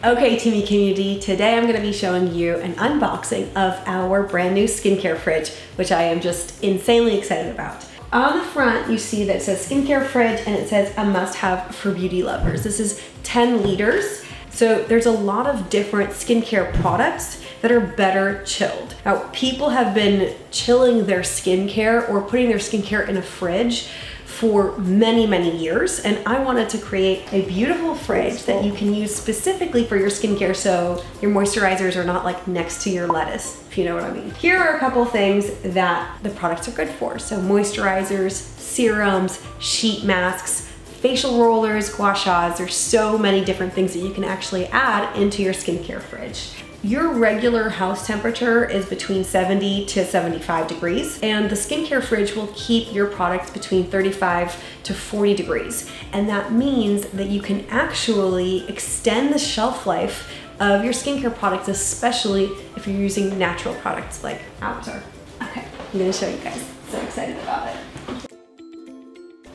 Okay, Teamy Community, today I'm going to be showing you an unboxing of our brand new skincare fridge, which I am just insanely excited about. On the front, you see that it says skincare fridge and it says a must-have for beauty lovers. This is 10 liters. So there's a lot of different skincare products that are better chilled. Now, people have been chilling their skincare or putting their skincare in a fridge for many, many years. And I wanted to create a beautiful fridge that you can use specifically for your skincare so your moisturizers are not like next to your lettuce, if you know what I mean. Here are a couple things that the products are good for. So moisturizers, serums, sheet masks, facial rollers, gua shas. There's so many different things that you can actually add into your skincare fridge. Your regular house temperature is between 70 to 75 degrees, and the skincare fridge will keep your products between 35 to 40 degrees. And that means that you can actually extend the shelf life of your skincare products, especially if you're using natural products like ours are. Okay, I'm gonna show you guys. So excited about it.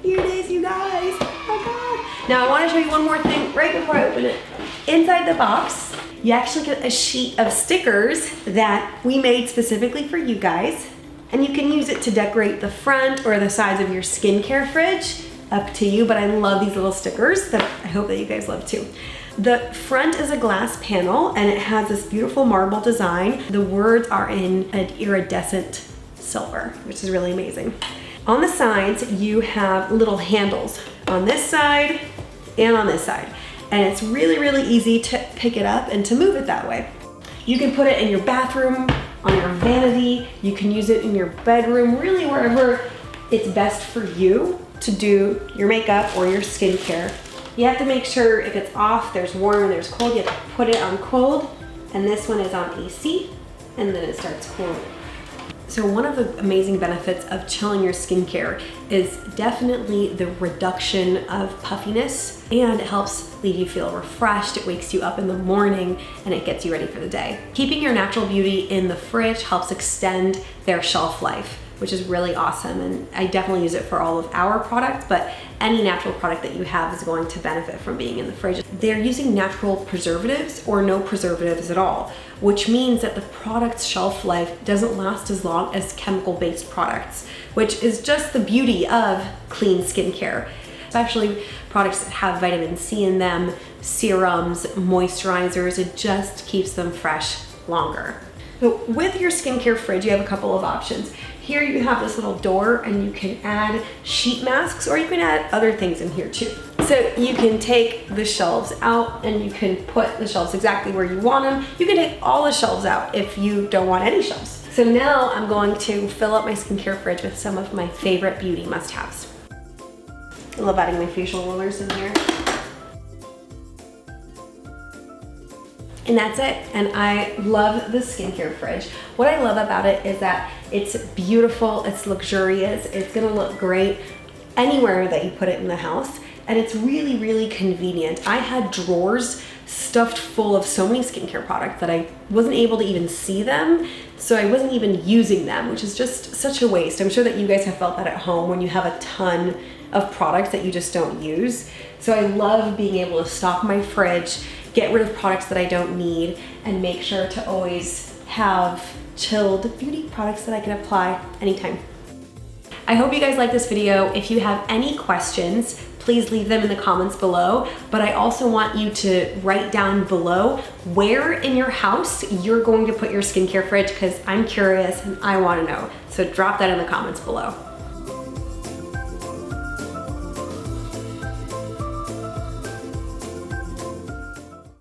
Here it is, you guys. Oh my God. Now I wanna show you one more thing right before I open it. Inside the box, you actually get a sheet of stickers that we made specifically for you guys, and you can use it to decorate the front or the sides of your skincare fridge, up to you, but I love these little stickers that I hope that you guys love too. The front is a glass panel and it has this beautiful marble design. The words are in an iridescent silver, which is really amazing. On the sides, you have little handles on this side and on this side. And it's really, really easy to pick it up and to move it that way. You can put it in your bathroom, on your vanity, you can use it in your bedroom, really wherever it's best for you to do your makeup or your skincare. You have to make sure if it's off, there's warm and there's cold, you have to put it on cold, and this one is on AC, and then it starts cooling. So one of the amazing benefits of chilling your skincare is definitely the reduction of puffiness, and it helps leave you feel refreshed. It wakes you up in the morning and it gets you ready for the day. Keeping your natural beauty in the fridge helps extend their shelf life, which is really awesome. And I definitely use it for all of our products, but any natural product that you have is going to benefit from being in the fridge. They're using natural preservatives or no preservatives at all, which means that the product's shelf life doesn't last as long as chemical-based products, which is just the beauty of clean skincare, especially products that have vitamin C in them, serums, moisturizers. It just keeps them fresh longer. So with your skincare fridge, you have a couple of options. Here you have this little door and you can add sheet masks, or you can add other things in here too. So you can take the shelves out and you can put the shelves exactly where you want them. You can take all the shelves out if you don't want any shelves. So now I'm going to fill up my skincare fridge with some of my favorite beauty must-haves. I love adding my facial rollers in here. And that's it. And I love the skincare fridge. What I love about it is that it's beautiful, it's luxurious, it's gonna look great anywhere that you put it in the house. And it's really, really convenient. I had drawers stuffed full of so many skincare products that I wasn't able to even see them. So I wasn't even using them, which is just such a waste. I'm sure that you guys have felt that at home when you have a ton of products that you just don't use. So I love being able to stock my fridge, get rid of products that I don't need, and make sure to always have chilled beauty products that I can apply anytime. I hope you guys like this video. If you have any questions, please leave them in the comments below. But I also want you to write down below where in your house you're going to put your skincare fridge, because I'm curious and I want to know. So drop that in the comments below.